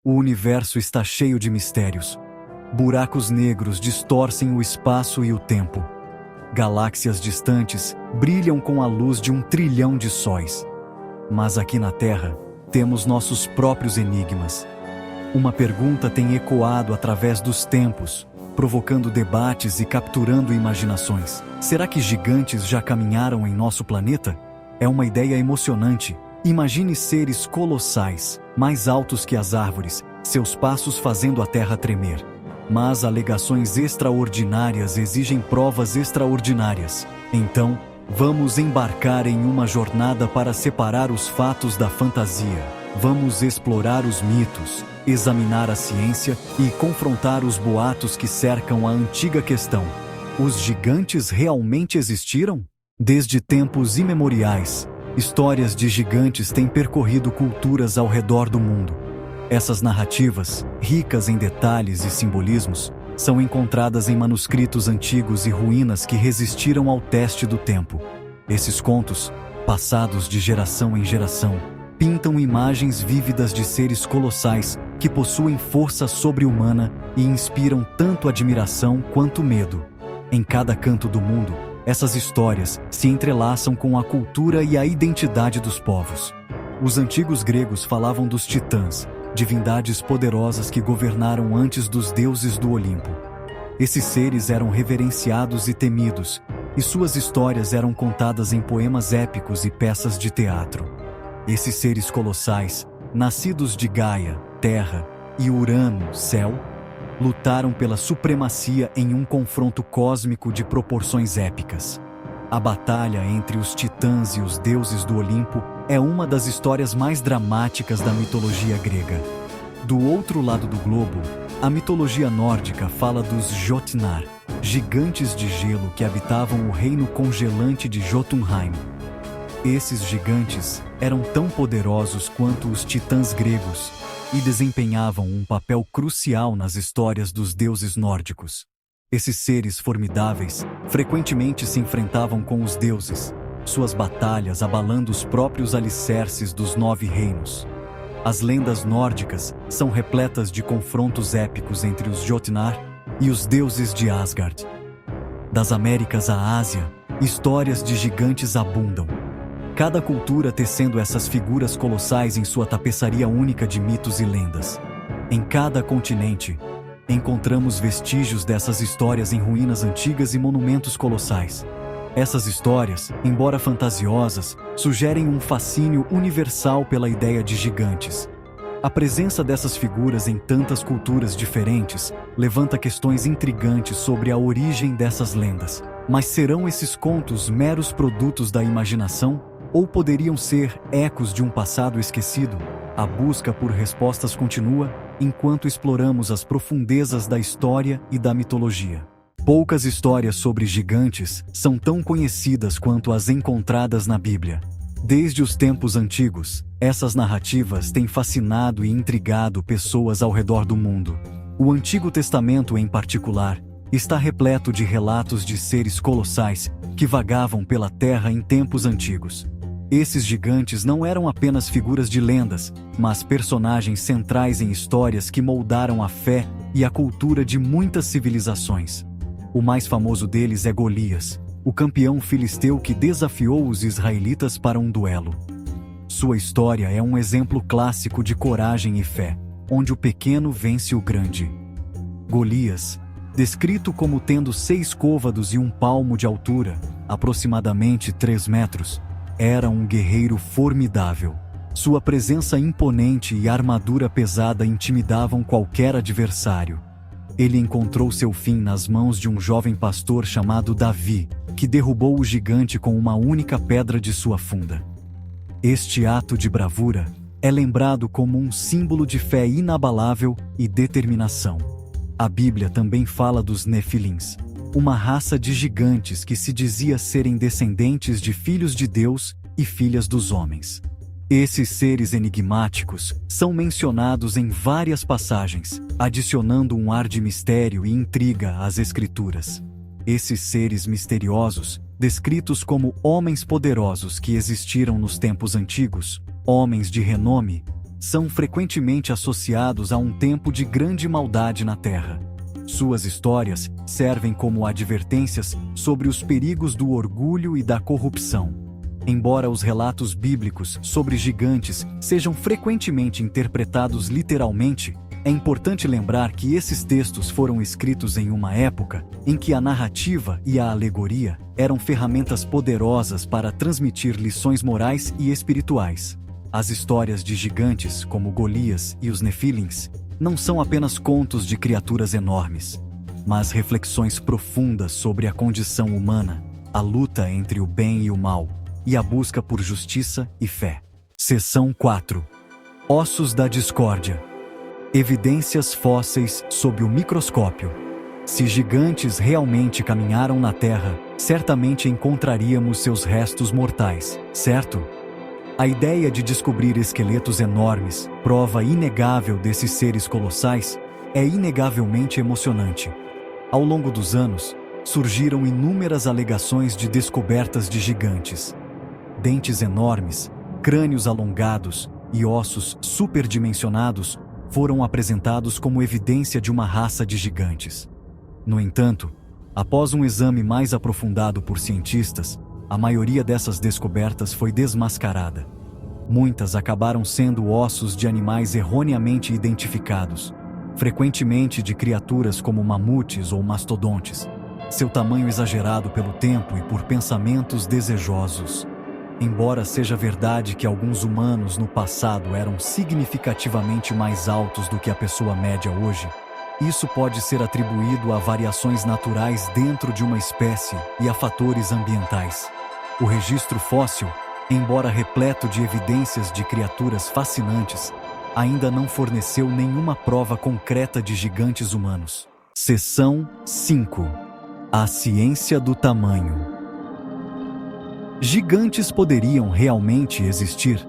O universo está cheio de mistérios. Buracos negros distorcem o espaço e o tempo. Galáxias distantes brilham com a luz de 1 trilhão de sóis. Mas aqui na Terra, temos nossos próprios enigmas. Uma pergunta tem ecoado através dos tempos, provocando debates e capturando imaginações. Será que gigantes já caminharam em nosso planeta? É uma ideia emocionante. Imagine seres colossais, mais altos que as árvores, seus passos fazendo a terra tremer. Mas alegações extraordinárias exigem provas extraordinárias. Então, vamos embarcar em uma jornada para separar os fatos da fantasia. Vamos explorar os mitos, examinar a ciência e confrontar os boatos que cercam a antiga questão. Os gigantes realmente existiram? Desde tempos imemoriais, histórias de gigantes têm percorrido culturas ao redor do mundo. Essas narrativas, ricas em detalhes e simbolismos, são encontradas em manuscritos antigos e ruínas que resistiram ao teste do tempo. Esses contos, passados de geração em geração, pintam imagens vívidas de seres colossais que possuem força sobre-humana e inspiram tanto admiração quanto medo. Em cada canto do mundo, essas histórias se entrelaçam com a cultura e a identidade dos povos. Os antigos gregos falavam dos titãs, divindades poderosas que governaram antes dos deuses do Olimpo. Esses seres eram reverenciados e temidos, e suas histórias eram contadas em poemas épicos e peças de teatro. Esses seres colossais, nascidos de Gaia, terra, e Urano, céu, lutaram pela supremacia em um confronto cósmico de proporções épicas. A batalha entre os titãs e os deuses do Olimpo é uma das histórias mais dramáticas da mitologia grega. Do outro lado do globo, a mitologia nórdica fala dos Jotnar, gigantes de gelo que habitavam o reino congelante de Jotunheim. Esses gigantes eram tão poderosos quanto os titãs gregos e desempenhavam um papel crucial nas histórias dos deuses nórdicos. Esses seres formidáveis frequentemente se enfrentavam com os deuses, suas batalhas abalando os próprios alicerces dos 9 reinos. As lendas nórdicas são repletas de confrontos épicos entre os Jotnar e os deuses de Asgard. Das Américas à Ásia, histórias de gigantes abundam. Cada cultura tecendo essas figuras colossais em sua tapeçaria única de mitos e lendas. Em cada continente, encontramos vestígios dessas histórias em ruínas antigas e monumentos colossais. Essas histórias, embora fantasiosas, sugerem um fascínio universal pela ideia de gigantes. A presença dessas figuras em tantas culturas diferentes levanta questões intrigantes sobre a origem dessas lendas. Mas serão esses contos meros produtos da imaginação? Ou poderiam ser ecos de um passado esquecido? A busca por respostas continua enquanto exploramos as profundezas da história e da mitologia. Poucas histórias sobre gigantes são tão conhecidas quanto as encontradas na Bíblia. Desde os tempos antigos, essas narrativas têm fascinado e intrigado pessoas ao redor do mundo. O Antigo Testamento, em particular, está repleto de relatos de seres colossais que vagavam pela terra em tempos antigos. Esses gigantes não eram apenas figuras de lendas, mas personagens centrais em histórias que moldaram a fé e a cultura de muitas civilizações. O mais famoso deles é Golias, o campeão filisteu que desafiou os israelitas para um duelo. Sua história é um exemplo clássico de coragem e fé, onde o pequeno vence o grande. Golias, descrito como tendo 6 côvados e 1 palmo de altura, aproximadamente 3 metros, era um guerreiro formidável. Sua presença imponente e armadura pesada intimidavam qualquer adversário. Ele encontrou seu fim nas mãos de um jovem pastor chamado Davi, que derrubou o gigante com uma única pedra de sua funda. Este ato de bravura é lembrado como um símbolo de fé inabalável e determinação. A Bíblia também fala dos Nefilins, uma raça de gigantes que se dizia serem descendentes de filhos de Deus e filhas dos homens. Esses seres enigmáticos são mencionados em várias passagens, adicionando um ar de mistério e intriga às Escrituras. Esses seres misteriosos, descritos como homens poderosos que existiram nos tempos antigos, homens de renome, são frequentemente associados a um tempo de grande maldade na Terra. Suas histórias servem como advertências sobre os perigos do orgulho e da corrupção. Embora os relatos bíblicos sobre gigantes sejam frequentemente interpretados literalmente, é importante lembrar que esses textos foram escritos em uma época em que a narrativa e a alegoria eram ferramentas poderosas para transmitir lições morais e espirituais. As histórias de gigantes, como Golias e os Nefilins, não são apenas contos de criaturas enormes, mas reflexões profundas sobre a condição humana, a luta entre o bem e o mal, e a busca por justiça e fé. Seção 4. Ossos da discórdia. Evidências fósseis sob o microscópio. Se gigantes realmente caminharam na Terra, certamente encontraríamos seus restos mortais, certo? A ideia de descobrir esqueletos enormes, prova inegável desses seres colossais, é inegavelmente emocionante. Ao longo dos anos, surgiram inúmeras alegações de descobertas de gigantes. Dentes enormes, crânios alongados e ossos superdimensionados foram apresentados como evidência de uma raça de gigantes. No entanto, após um exame mais aprofundado por cientistas, a maioria dessas descobertas foi desmascarada. Muitas acabaram sendo ossos de animais erroneamente identificados, frequentemente de criaturas como mamutes ou mastodontes, seu tamanho exagerado pelo tempo e por pensamentos desejosos. Embora seja verdade que alguns humanos no passado eram significativamente mais altos do que a pessoa média hoje, isso pode ser atribuído a variações naturais dentro de uma espécie e a fatores ambientais. O registro fóssil, embora repleto de evidências de criaturas fascinantes, ainda não forneceu nenhuma prova concreta de gigantes humanos. Seção 5. A ciência do tamanho. Gigantes poderiam realmente existir?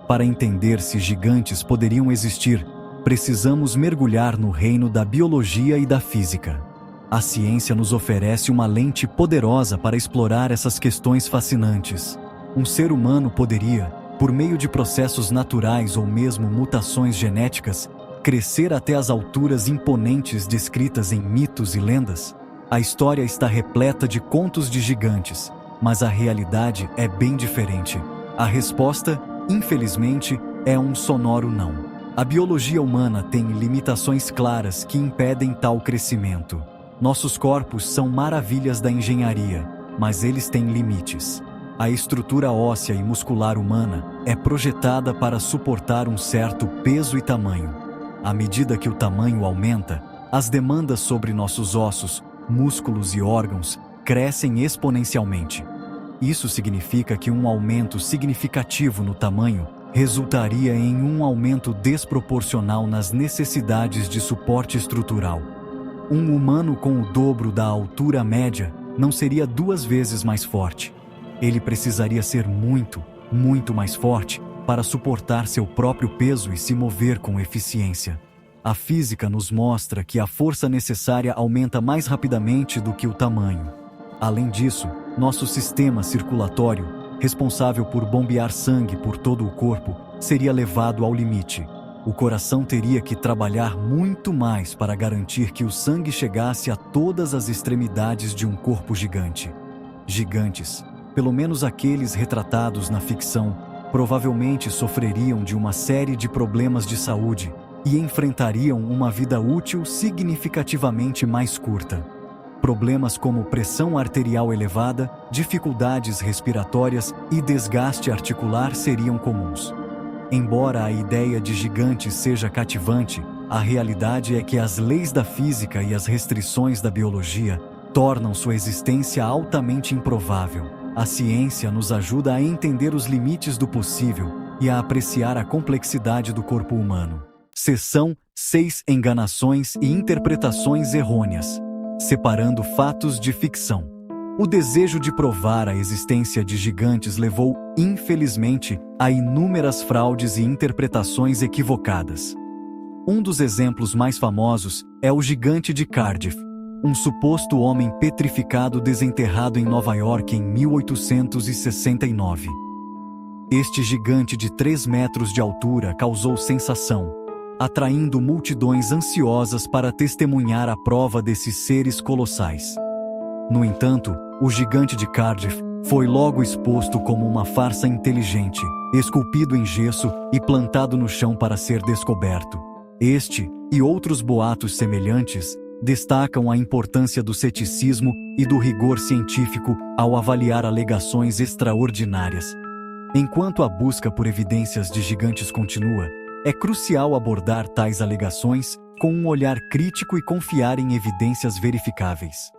Para entender se gigantes poderiam existir, precisamos mergulhar no reino da biologia e da física. A ciência nos oferece uma lente poderosa para explorar essas questões fascinantes. Um ser humano poderia, por meio de processos naturais ou mesmo mutações genéticas, crescer até as alturas imponentes descritas em mitos e lendas? A história está repleta de contos de gigantes, mas a realidade é bem diferente. A resposta, infelizmente, é um sonoro não. A biologia humana tem limitações claras que impedem tal crescimento. Nossos corpos são maravilhas da engenharia, mas eles têm limites. A estrutura óssea e muscular humana é projetada para suportar um certo peso e tamanho. À medida que o tamanho aumenta, as demandas sobre nossos ossos, músculos e órgãos crescem exponencialmente. Isso significa que um aumento significativo no tamanho resultaria em um aumento desproporcional nas necessidades de suporte estrutural. Um humano com o dobro da altura média não seria 2 vezes mais forte. Ele precisaria ser muito, muito mais forte para suportar seu próprio peso e se mover com eficiência. A física nos mostra que a força necessária aumenta mais rapidamente do que o tamanho. Além disso, nosso sistema circulatório, responsável por bombear sangue por todo o corpo, seria levado ao limite. O coração teria que trabalhar muito mais para garantir que o sangue chegasse a todas as extremidades de um corpo gigante. Gigantes, pelo menos aqueles retratados na ficção, provavelmente sofreriam de uma série de problemas de saúde e enfrentariam uma vida útil significativamente mais curta. Problemas como pressão arterial elevada, dificuldades respiratórias e desgaste articular seriam comuns. Embora a ideia de gigantes seja cativante, a realidade é que as leis da física e as restrições da biologia tornam sua existência altamente improvável. A ciência nos ajuda a entender os limites do possível e a apreciar a complexidade do corpo humano. Seção 6. Enganações e interpretações errôneas. Separando fatos de ficção. O desejo de provar a existência de gigantes levou, infelizmente, a inúmeras fraudes e interpretações equivocadas. Um dos exemplos mais famosos é o gigante de Cardiff, um suposto homem petrificado desenterrado em Nova York em 1869. Este gigante de 3 metros de altura causou sensação, atraindo multidões ansiosas para testemunhar a prova desses seres colossais. No entanto, o gigante de Cardiff foi logo exposto como uma farsa inteligente, esculpido em gesso e plantado no chão para ser descoberto. Este, e outros boatos semelhantes, destacam a importância do ceticismo e do rigor científico ao avaliar alegações extraordinárias. Enquanto a busca por evidências de gigantes continua, é crucial abordar tais alegações com um olhar crítico e confiar em evidências verificáveis.